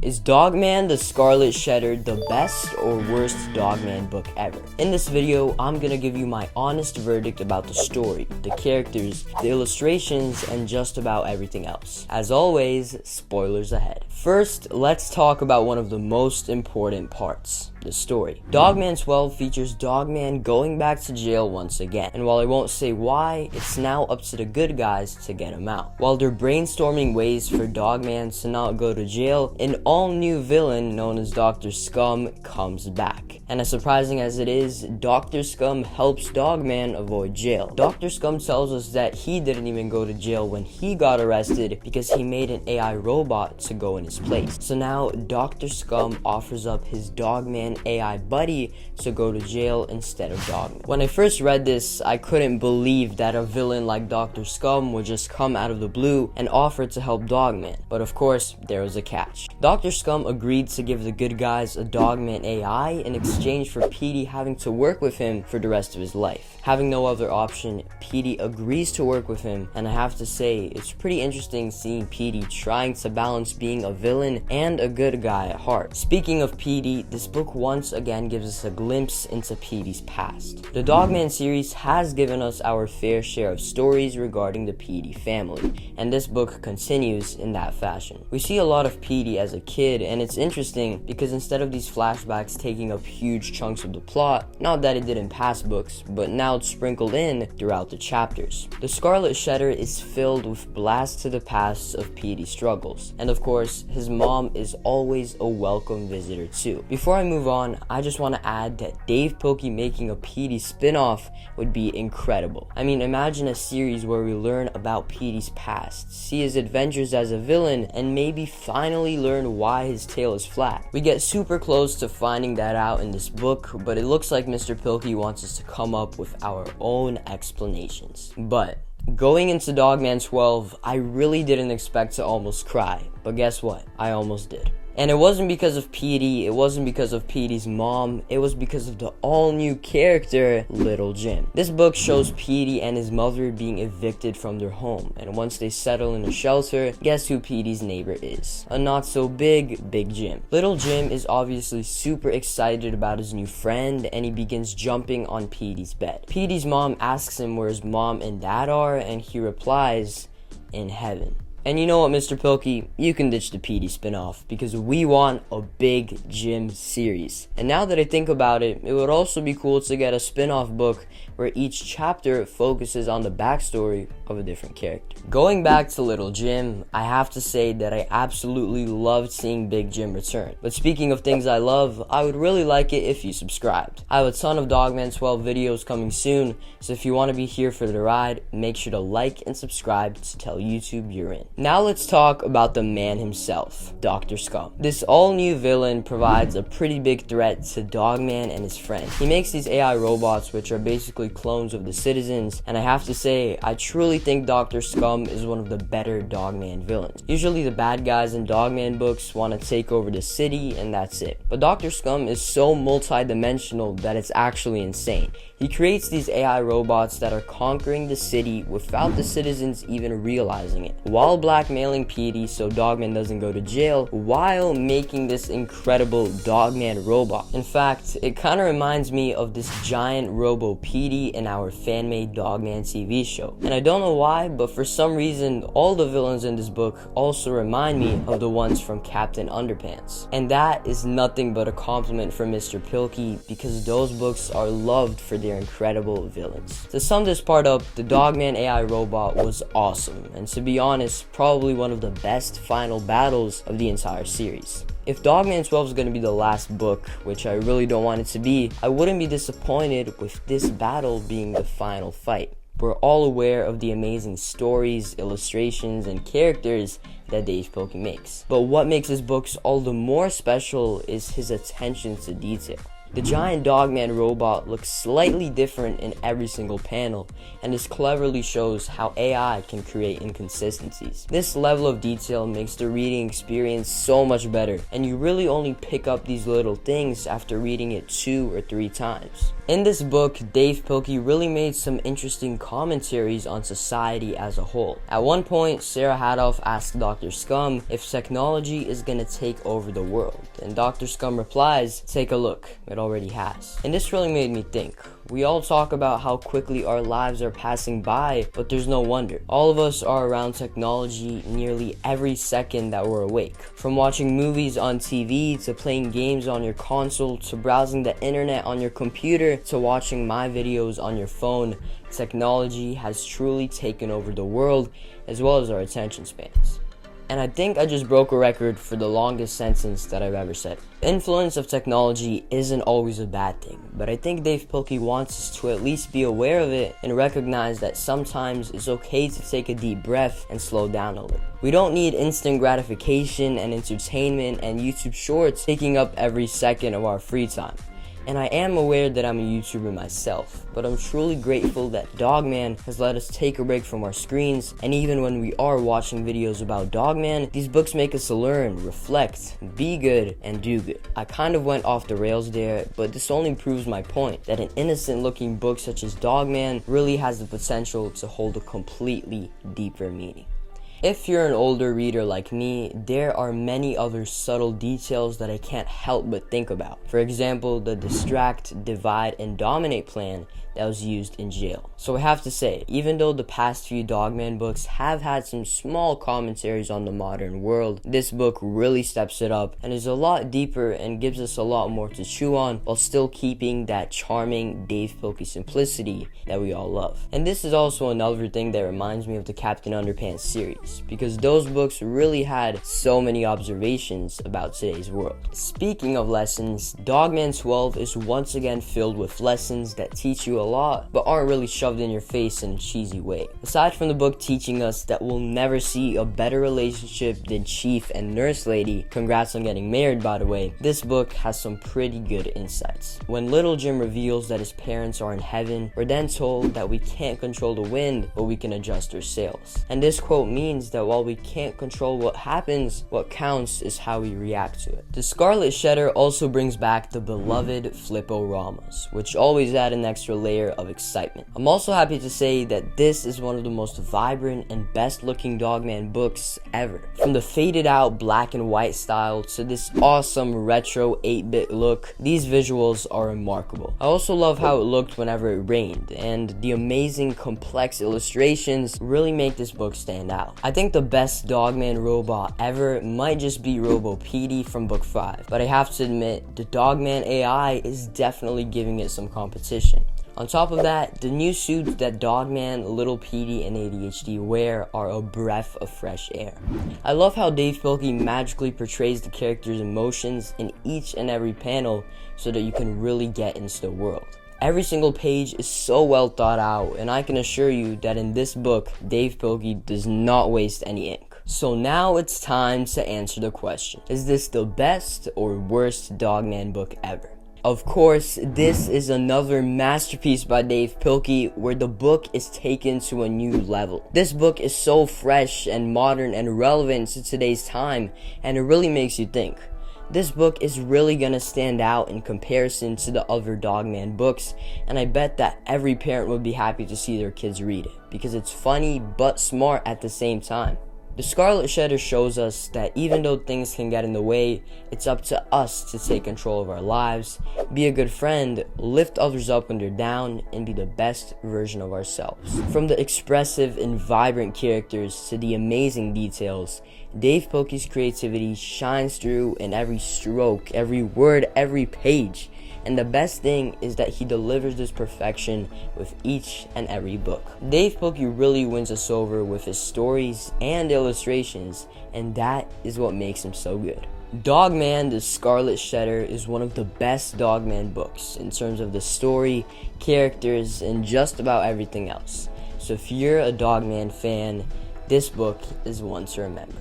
Is Dogman the Scarlet Shedder the best or worst Dogman book ever? In this video, I'm gonna give you my honest verdict about the story, the characters, the illustrations, and just about everything else. As always, spoilers ahead. First, let's talk about one of the most important parts, the story. Dogman 12 features Dogman going back to jail once again, and while I won't say why, it's now up to the good guys to get him out. While they're brainstorming ways for Dogman to not go to jail, an all-new villain known as Dr. Scum comes back. And as surprising as it is, Dr. Scum helps Dogman avoid jail. Dr. Scum tells us that he didn't even go to jail when he got arrested because he made an AI robot to go in his place. So now Dr. Scum offers up his Dogman AI buddy to go to jail instead of Dogman. When I first read this, I couldn't believe that a villain like Dr. Scum would just come out of the blue and offer to help Dogman. But of course, there was a catch. Dr. Scum agreed to give the good guys a Dogman AI in exchange for Petey having to work with him for the rest of his life. Having no other option, Petey agrees to work with him, and I have to say, it's pretty interesting seeing Petey trying to balance being a villain and a good guy at heart. Speaking of Petey, this book once again gives us a glimpse into Petey's past. The Dogman series has given us our fair share of stories regarding the Petey family, and this book continues in that fashion. We see a lot of Petey as a kid, and it's interesting because instead of these flashbacks taking up huge chunks of the plot, not that it did in past books, but now it's sprinkled in throughout the chapters. The Scarlet Shedder is filled with blasts to the past of Petey's struggles, and of course, his mom is always a welcome visitor too. Before I move on, I just want to add that Dav Pilkey making a Petey spin-off would be incredible. I mean, imagine a series where we learn about Petey's past, see his adventures as a villain, and maybe finally learn why his tail is flat. We get super close to finding that out in this book, but it looks like Mr. Pilkey wants us to come up with our own explanations. But going into Dogman 12, I really didn't expect to almost cry, but guess what? I almost did. And it wasn't because of Petey, it wasn't because of Petey's mom, it was because of the all-new character, Little Jim. This book shows Petey and his mother being evicted from their home, and once they settle in a shelter, guess who Petey's neighbor is? A not-so-big Big Jim. Little Jim is obviously super excited about his new friend, and he begins jumping on Petey's bed. Petey's mom asks him where his mom and dad are, and he replies, in heaven. And you know what, Mr. Pilkey, you can ditch the Petey spinoff because we want a Big Jim series. And now that I think about it, it would also be cool to get a spin-off book where each chapter focuses on the backstory of a different character. Going back to Little Jim, I have to say that I absolutely loved seeing Big Jim return. But speaking of things I love, I would really like it if you subscribed. I have a ton of Dogman 12 videos coming soon, so if you want to be here for the ride, make sure to like and subscribe to tell YouTube you're in. Now let's talk about the man himself, Dr. Scum. This all-new villain provides a pretty big threat to Dogman and his friends. He makes these AI robots which are basically clones of the citizens, and I have to say, I truly think Dr. Scum is one of the better Dogman villains. Usually the bad guys in Dogman books want to take over the city and that's it. But Dr. Scum is so multi-dimensional that it's actually insane. He creates these AI robots that are conquering the city without the citizens even realizing it, while blackmailing Petey so Dogman doesn't go to jail, while making this incredible Dogman robot. In fact, it kind of reminds me of this giant robo Petey in our fan-made Dogman TV show. And I don't know why, but for some reason, all the villains in this book also remind me of the ones from Captain Underpants. And that is nothing but a compliment for Mr. Pilkey because those books are loved for their incredible villains. To sum this part up, the Dogman AI robot was awesome, and to be honest, probably one of the best final battles of the entire series. If Dogman 12 is going to be the last book, which I really don't want it to be, I wouldn't be disappointed with this battle being the final fight. We're all aware of the amazing stories, illustrations, and characters that Dav Pilkey makes. But what makes his books all the more special is his attention to detail. The giant Dogman robot looks slightly different in every single panel, and this cleverly shows how AI can create inconsistencies. This level of detail makes the reading experience so much better, and you really only pick up these little things after reading it 2 or 3 times. In this book, Dav Pilkey really made some interesting commentaries on society as a whole. At one point, Sarah Hadoff asked Dr. Scum if technology is gonna take over the world, and Dr. Scum replies, "Take a look, it already has." And this really made me think. We all talk about how quickly our lives are passing by, but there's no wonder. All of us are around technology nearly every second that we're awake. From watching movies on TV, to playing games on your console, to browsing the internet on your computer, to watching my videos on your phone, technology has truly taken over the world, as well as our attention spans. And I think I just broke a record for the longest sentence that I've ever said. The influence of technology isn't always a bad thing, but I think Dav Pilkey wants us to at least be aware of it and recognize that sometimes it's okay to take a deep breath and slow down a little. We don't need instant gratification and entertainment and YouTube shorts taking up every second of our free time. And I am aware that I'm a YouTuber myself, but I'm truly grateful that Dogman has let us take a break from our screens, and even when we are watching videos about Dogman, these books make us learn, reflect, be good, and do good. I kind of went off the rails there, but this only proves my point, that an innocent looking book such as Dogman really has the potential to hold a completely deeper meaning. If you're an older reader like me, there are many other subtle details that I can't help but think about. For example, the distract, divide, and dominate plan that was used in jail. So I have to say, even though the past few Dogman books have had some small commentaries on the modern world, this book really steps it up and is a lot deeper and gives us a lot more to chew on while still keeping that charming Dav Pilkey simplicity that we all love. And this is also another thing that reminds me of the Captain Underpants series, because those books really had so many observations about today's world. Speaking of lessons, Dogman 12 is once again filled with lessons that teach you a lot, but aren't really shoved in your face in a cheesy way. Aside from the book teaching us that we'll never see a better relationship than Chief and Nurse Lady, congrats on getting married by the way, this book has some pretty good insights. When Little Jim reveals that his parents are in heaven, we're then told that we can't control the wind, but we can adjust our sails. And this quote means that while we can't control what happens, what counts is how we react to it. The Scarlet Shedder also brings back the beloved Flip-O-Ramas, which always add an extra layer of excitement. I'm also happy to say that this is one of the most vibrant and best looking Dogman books ever. From the faded out black and white style to this awesome retro 8-bit look, these visuals are remarkable. I also love how it looked whenever it rained, and the amazing complex illustrations really make this book stand out. I think the best Dogman robot ever might just be Petey from book 5, but I have to admit, the Dogman AI is definitely giving it some competition. On top of that, the new suits that Dogman, Little Petey, and ADHD wear are a breath of fresh air. I love how Dav Pilkey magically portrays the characters' emotions in each and every panel so that you can really get into the world. Every single page is so well thought out, and I can assure you that in this book, Dav Pilkey does not waste any ink. So now it's time to answer the question. Is this the best or worst Dogman book ever? Of course, this is another masterpiece by Dav Pilkey where the book is taken to a new level. This book is so fresh and modern and relevant to today's time, and it really makes you think. This book is really gonna stand out in comparison to the other Dogman books, and I bet that every parent would be happy to see their kids read it, because it's funny but smart at the same time. The Scarlet Shedder shows us that even though things can get in the way, it's up to us to take control of our lives, be a good friend, lift others up when they're down, and be the best version of ourselves. From the expressive and vibrant characters to the amazing details, Dav Pilkey's creativity shines through in every stroke, every word, every page. And the best thing is that he delivers this perfection with each and every book. Dav Pilkey really wins us over with his stories and illustrations, and that is what makes him so good. Dogman, the Scarlet Shedder is one of the best Dogman books in terms of the story, characters, and just about everything else. So if you're a Dogman fan, this book is one to remember.